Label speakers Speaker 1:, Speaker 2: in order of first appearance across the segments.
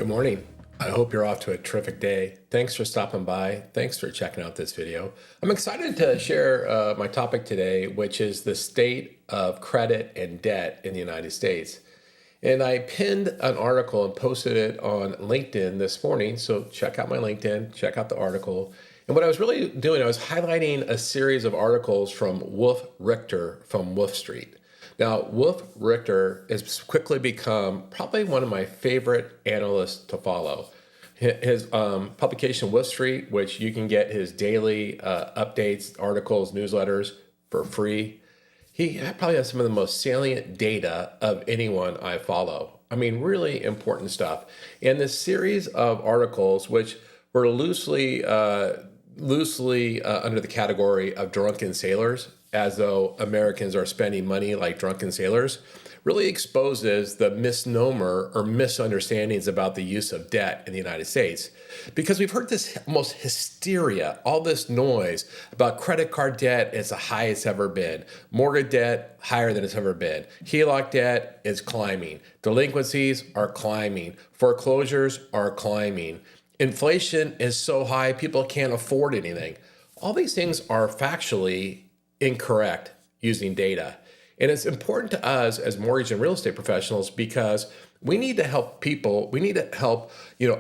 Speaker 1: Good morning. I hope you're off to a terrific day. Thanks for stopping by. Thanks for checking out this video. I'm excited to share my topic today, which is the state of credit and debt in the United States. And I pinned an article and posted it on LinkedIn this morning. So check out my LinkedIn, check out the article. And what I was really doing, I was highlighting a series of articles from Wolf Richter from Wolf Street. Now, Wolf Richter has quickly become probably one of my favorite analysts to follow. His publication, Wolf Street, which you can get his daily updates, articles, newsletters for free. He probably has some of the most salient data of anyone I follow. I mean, really important stuff. And this series of articles, which were loosely under the category of drunken sailors, as though Americans are spending money like drunken sailors, really exposes the misnomer or misunderstandings about the use of debt in the United States. Because we've heard this almost hysteria, all this noise about credit card debt is the highest it's ever been, mortgage debt higher than it's ever been, HELOC debt is climbing, delinquencies are climbing, foreclosures are climbing, inflation is so high people can't afford anything. All these things are factually incorrect using data. And it's important to us as mortgage and real estate professionals because we need to help people, we need to help,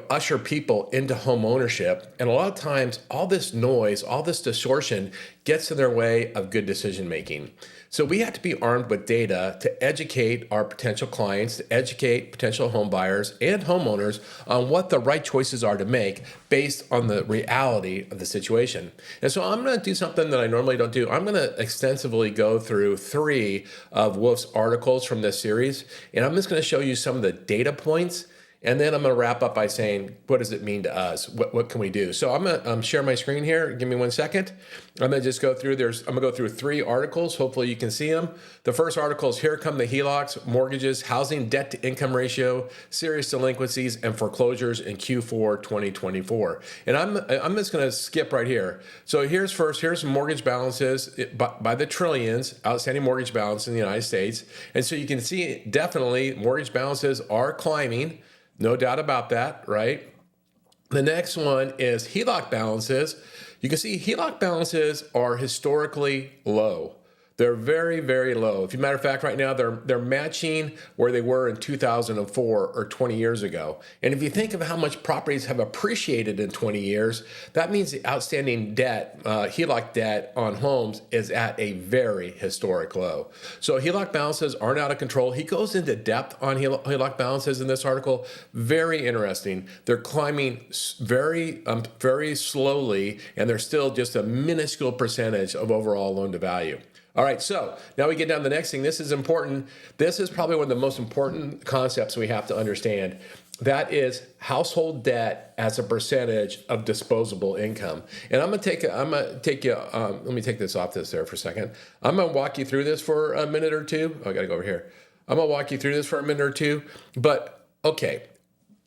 Speaker 1: usher people into home ownership. And a lot of times all this noise, all this distortion gets in their way of good decision making. So we have to be armed with data to educate our potential clients, to educate potential home buyers and homeowners on what the right choices are to make based on the reality of the situation. And so I'm going to do something that I normally don't do. I'm going to extensively go through 3 of Wolf's articles from this series, and I'm just going to show you some of the data points. And then I'm going to wrap up by saying, what does it mean to us? What can we do? So I'm going to share my screen here. Give me 1 second. I'm going to just go through. I'm going to go through 3 articles. Hopefully you can see them. The first article is Here Come the HELOCs, Mortgages, Housing Debt to Income Ratio, Serious Delinquencies, and Foreclosures in Q4 2024. And I'm just going to skip right here. So here's mortgage balances by the trillions, outstanding mortgage balance in the United States. And so you can see definitely mortgage balances are climbing. No doubt about that, right? The next one is HELOC balances. You can see HELOC balances are historically low. They're very, very low. As a matter of fact, right now, they're matching where they were in 2004 or 20 years ago. And if you think of how much properties have appreciated in 20 years, that means the outstanding debt, HELOC debt on homes is at a very historic low. So HELOC balances aren't out of control. He goes into depth on HELOC balances in this article. Very interesting. They're climbing very, very slowly, and they're still just a minuscule percentage of overall loan to value. All right, so now we get down to the next thing. This is important. This is probably one of the most important concepts we have to understand. That is household debt as a percentage of disposable income. And let me take this off there for a second. I'm gonna walk you through this for a minute or two. Oh, I gotta go over here. I'm gonna walk you through this for a minute or two, but okay.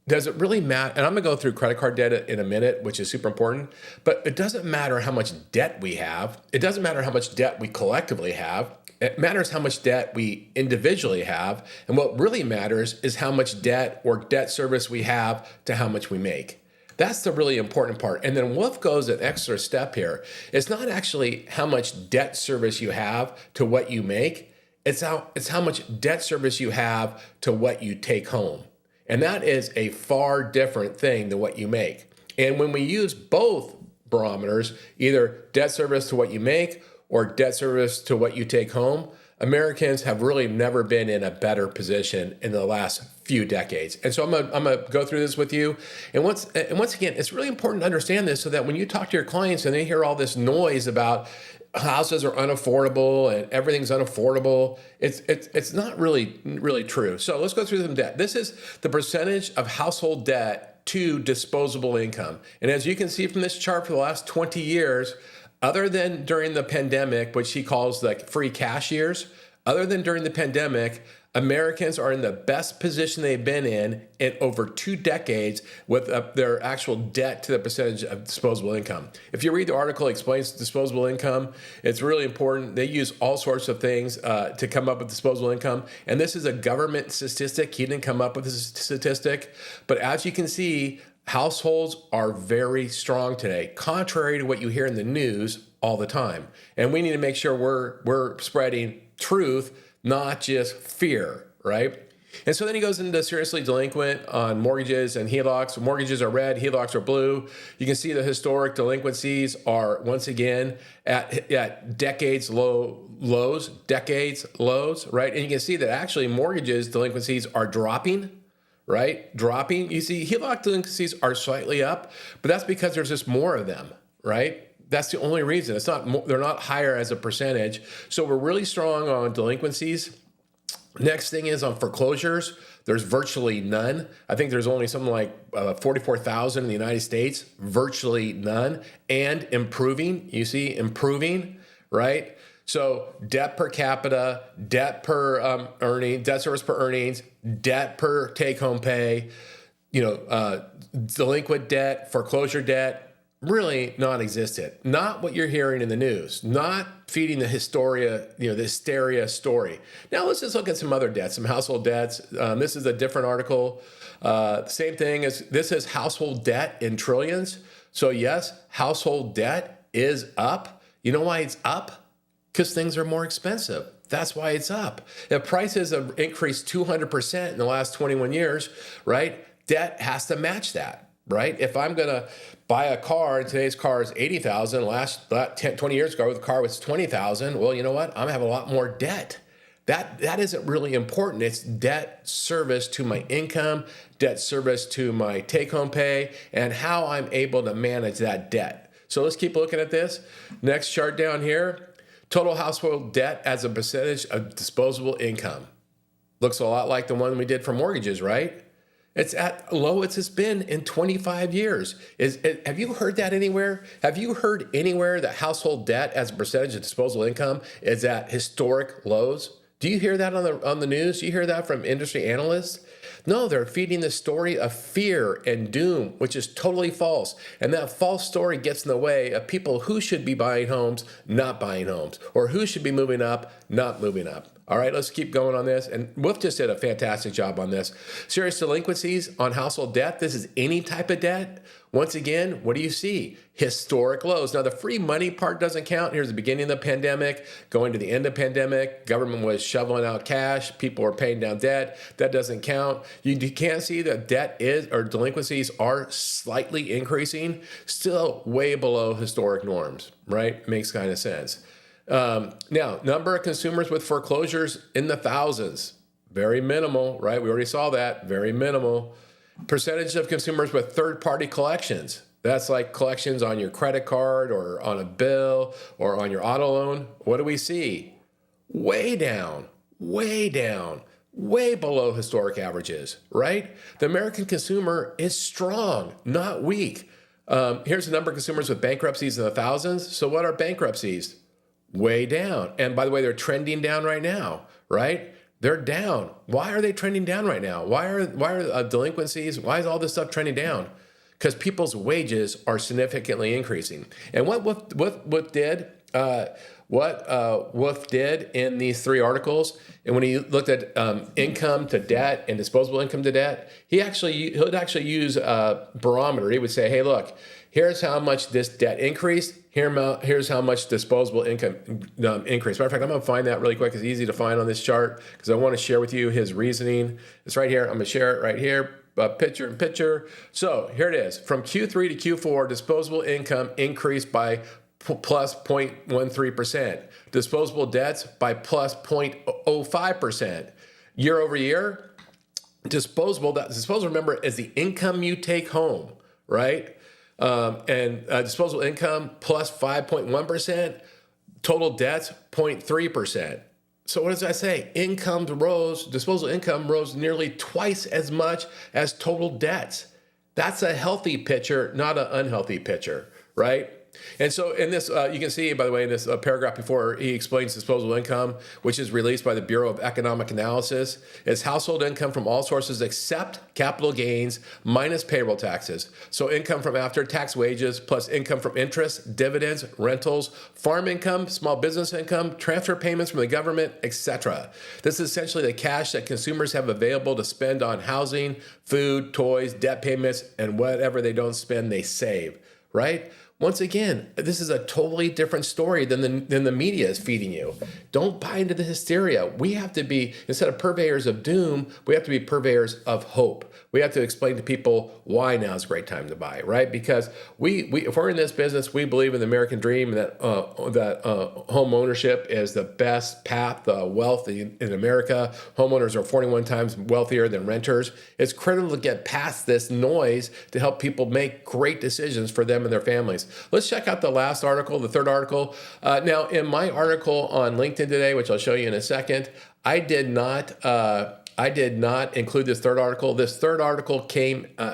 Speaker 1: Does it really matter? And I'm going to go through credit card debt in a minute, which is super important. But it doesn't matter how much debt we have. It doesn't matter how much debt we collectively have. It matters how much debt we individually have. And what really matters is how much debt or debt service we have to how much we make. That's the really important part. And then Wolf goes an extra step here. It's not actually how much debt service you have to what you make. It's how much debt service you have to what you take home. And that is a far different thing than what you make. And when we use both barometers, either debt service to what you make or debt service to what you take home, Americans have really never been in a better position in the last few decades. And so I'm gonna go through this with you. And once again, it's really important to understand this so that when you talk to your clients and they hear all this noise about houses are unaffordable and everything's unaffordable, it's not really true. So let's go through some debt. This is the percentage of household debt to disposable income. And as you can see from this chart for the last 20 years, other than during the pandemic, which he calls like free cash years, Other than during the pandemic, Americans are in the best position they've been in over 2 decades with their actual debt to the percentage of disposable income. If you read the article, it explains disposable income. It's really important. They use all sorts of things to come up with disposable income. And this is a government statistic. He didn't come up with this statistic. But as you can see, households are very strong today, contrary to what you hear in the news all the time. And we need to make sure we're spreading truth, not just fear, right? And so then he goes into seriously delinquent on mortgages and HELOCs. Mortgages are red, HELOCs are blue. You can see the historic delinquencies are once again at decades lows, right? And you can see that actually mortgages delinquencies are dropping, right? Dropping. You see HELOC delinquencies are slightly up, but that's because there's just more of them, right? That's the only reason. It's not they're not higher as a percentage. So we're really strong on delinquencies. Next thing is on foreclosures. There's virtually none. I think there's only something like 44,000 in the United States, virtually none, and improving. You see, improving, right? So debt per capita, debt per debt service per earnings, debt per take-home pay, delinquent debt, foreclosure debt, really non-existent. Not what you're hearing in the news, not feeding the hysteria story. Now let's just look at some other debts, some household debts. This is a different article. Same thing as this is household debt in trillions. So yes, household debt is up. You know why it's up? Because things are more expensive. That's why it's up. If prices have increased 200% in the last 21 years, right? Debt has to match that. Right? If I'm going to buy a car and today's car is 80,000, last 20 years ago the car was 20,000, well, you know what? I'm going to have a lot more debt. That isn't really important. It's debt service to my income, debt service to my take-home pay, and how I'm able to manage that debt. So let's keep looking at this. Next chart down here, total household debt as a percentage of disposable income. Looks a lot like the one we did for mortgages, right? It's at lowest it's been in 25 years. Have you heard that anywhere? Have you heard anywhere that household debt as a percentage of disposable income is at historic lows? Do you hear that on the news? Do you hear that from industry analysts? No, they're feeding the story of fear and doom, which is totally false. And that false story gets in the way of people who should be buying homes, not buying homes, or who should be moving up, not moving up. All right, let's keep going on this. And Wolf just did a fantastic job on this. Serious delinquencies on household debt. This is any type of debt. Once again, what do you see? Historic lows. Now, the free money part doesn't count. Here's the beginning of the pandemic, going to the end of the pandemic. Government was shoveling out cash. People were paying down debt. That doesn't count. You can't see that debt or delinquencies are slightly increasing. Still way below historic norms, right? Makes kind of sense. Now, number of consumers with foreclosures in the thousands. Very minimal, right? We already saw that. Very minimal. Percentage of consumers with third-party collections. That's like collections on your credit card or on a bill or on your auto loan. What do we see? Way down, way down, way below historic averages, right? The American consumer is strong, not weak. Here's the number of consumers with bankruptcies in the thousands. So what are bankruptcies? Way down. And by the way, they're trending down right now, right? They're down. Why are they trending down right now? Why are delinquencies? Why is all this stuff trending down? Because people's wages are significantly increasing. And what Wolf did in these 3 articles, and when he looked at income to debt and disposable income to debt, he'd actually use a barometer. He would say, hey, look, here's how much this debt increased. Here's how much disposable income increased. Matter of fact, I'm going to find that really quick. It's easy to find on this chart because I want to share with you his reasoning. It's right here. I'm going to share it right here. Picture in picture. So here it is. From Q3 to Q4, disposable income increased by plus 0.13%. Disposable debts by plus 0.05%. Year over year, disposable, remember, is the income you take home, right? And disposable income plus 5.1%, total debts 0.3%. So what does that say? Disposable income rose nearly twice as much as total debts. That's a healthy picture, not an unhealthy picture, right? And so in this, you can see, by the way, in this paragraph before, he explains disposable income, which is released by the Bureau of Economic Analysis, is household income from all sources except capital gains minus payroll taxes. So income from after-tax wages plus income from interest, dividends, rentals, farm income, small business income, transfer payments from the government, etc. This is essentially the cash that consumers have available to spend on housing, food, toys, debt payments, and whatever they don't spend, they save, right? Once again, this is a totally different story than the media is feeding you. Don't buy into the hysteria. We have to be, instead of purveyors of doom, we have to be purveyors of hope. We have to explain to people why now is a great time to buy, right? Because if we're in this business, we believe in the American dream, and that home ownership is the best path to wealth in America. Homeowners are 41 times wealthier than renters. It's critical to get past this noise to help people make great decisions for them and their families. Let's check out the last article, the third article. Now, in my article on LinkedIn today, which I'll show you in a second, I did not include this third article. This third article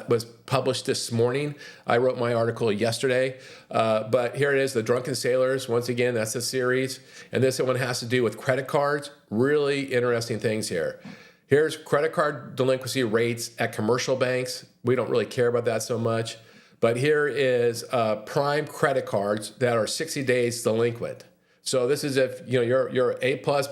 Speaker 1: was published this morning. I wrote my article yesterday, but here it is, The Drunken Sailors. Once again, that's a series, and this one has to do with credit cards. Really interesting things here. Here's credit card delinquency rates at commercial banks. We don't really care about that so much. But here is prime credit cards that are 60 days delinquent. So this is if you're A plus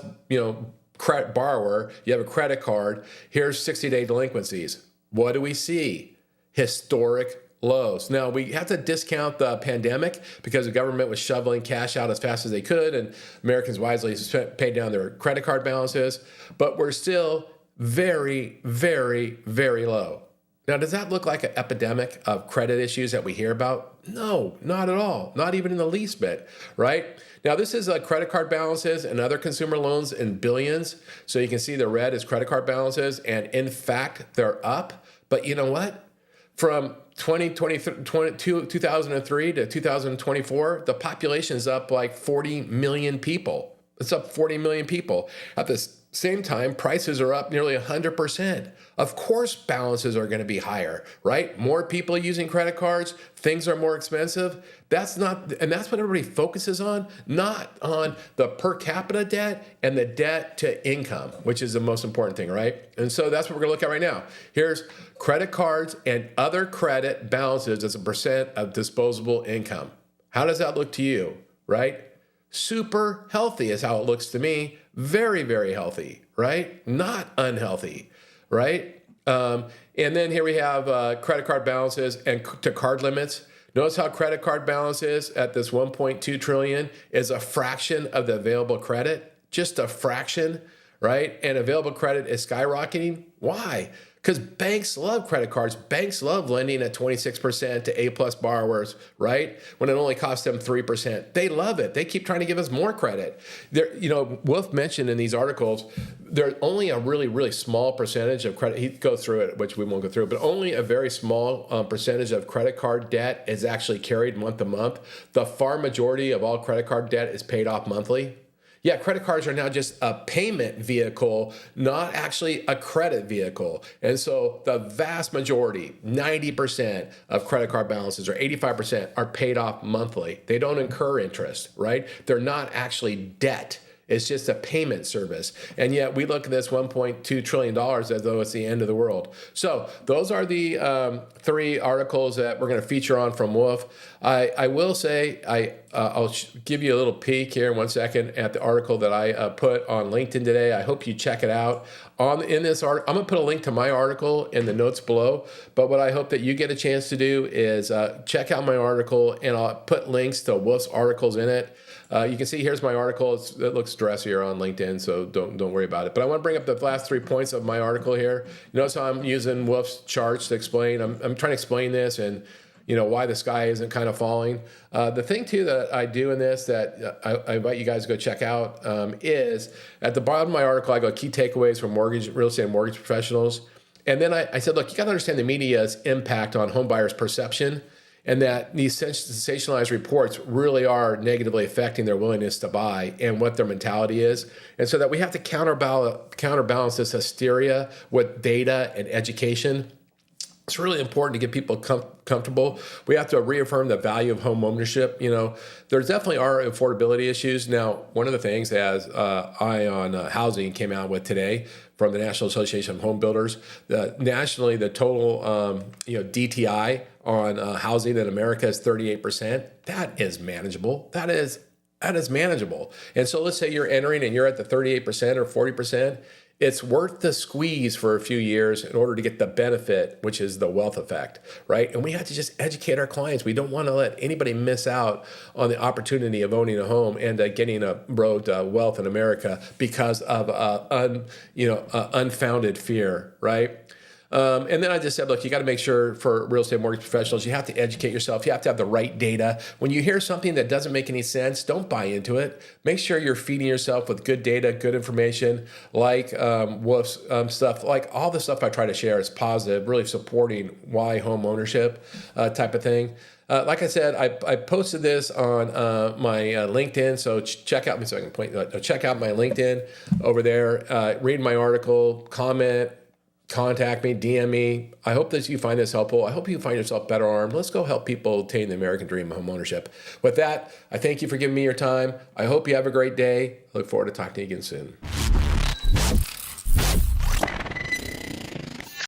Speaker 1: credit borrower, you have a credit card. Here's 60-day delinquencies. What do we see? Historic lows. Now we have to discount the pandemic because the government was shoveling cash out as fast as they could, and Americans wisely paid down their credit card balances. But we're still very, very, very low. Now, does that look like an epidemic of credit issues that we hear about? No, not at all. Not even in the least bit, right? Now, this is credit card balances and other consumer loans in billions. So you can see the red is credit card balances. And in fact, they're up. But you know what? From 2003 to 2024, the population is up like 40 million people. It's up 40 million people. At the same time, prices are up nearly 100%. Of course, balances are going to be higher, right? More people using credit cards, things are more expensive. That's what everybody focuses on, not on the per capita debt and the debt to income, which is the most important thing, right? And so that's what we're going to look at right now. Here's credit cards and other credit balances as a percent of disposable income. How does that look to you, right? Super healthy is how it looks to me. Very, very healthy, right? Not unhealthy, right? And then here we have credit card balances and to card limits. Notice how credit card balances at this 1.2 trillion is a fraction of the available credit, just a fraction, right? And available credit is skyrocketing. Why? Because banks love credit cards. Banks love lending at 26% to A-plus borrowers, right? When it only costs them 3%. They love it. They keep trying to give us more credit. Wolf mentioned in these articles, there's only a really, really small percentage of credit. He goes through it, which we won't go through, but only a very small percentage of credit card debt is actually carried month to month. The far majority of all credit card debt is paid off monthly. Yeah, credit cards are now just a payment vehicle, not actually a credit vehicle. And so the vast majority, 90% of credit card balances or 85% are paid off monthly. They don't incur interest, right? They're not actually debt. It's just a payment service. And yet we look at this $1.2 trillion as though it's the end of the world. So those are the three articles that we're going to feature on from Wolf. I will say, I'll give you a little peek here in 1 second at the article that I put on LinkedIn today. I hope you check it out. In this article, I'm going to put a link to my article in the notes below. But what I hope that you get a chance to do is check out my article, and I'll put links to Wolf's articles in it. You can see here's my article. It looks dressier on LinkedIn, so don't worry about it. But I want to bring up the last 3 points of my article here. Notice how I'm using Wolf's charts to explain. I'm trying to explain this and why the sky isn't kind of falling. The thing too that I do in this that I invite you guys to go check out is at the bottom of my article I go key takeaways from real estate and mortgage professionals. And then I said, look, you got to understand the media's impact on home buyers' perception, and that these sensationalized reports really are negatively affecting their willingness to buy and what their mentality is. And so that we have to counterbalance this hysteria with data and education. It's really important to get people comfortable. We have to reaffirm the value of home ownership. There definitely are affordability issues. Now, one of the things, as Eye on Housing came out with today from the National Association of Home Builders, nationally, the total DTI on housing in America is 38%. That is manageable. That is manageable. And so let's say you're entering and you're at the 38% or 40%. It's worth the squeeze for a few years in order to get the benefit, which is the wealth effect, right? And we have to just educate our clients. We don't want to let anybody miss out on the opportunity of owning a home and getting a road wealth in America because of unfounded fear, right? And then I just said, look, you got to make sure for real estate mortgage professionals, you have to educate yourself. You have to have the right data. When you hear something that doesn't make any sense, don't buy into it. Make sure you're feeding yourself with good data, good information, like Wolf's stuff, like all the stuff I try to share is positive, really supporting why home ownership type of thing. Like I said, I posted this on my LinkedIn, so check out check out my LinkedIn over there. Read my article, comment. Contact me, DM me. I hope that you find this helpful. I hope you find yourself better armed. Let's go help people attain the American dream of home ownership. With that, I thank you for giving me your time. I hope you have a great day. I look forward to talking to you again soon.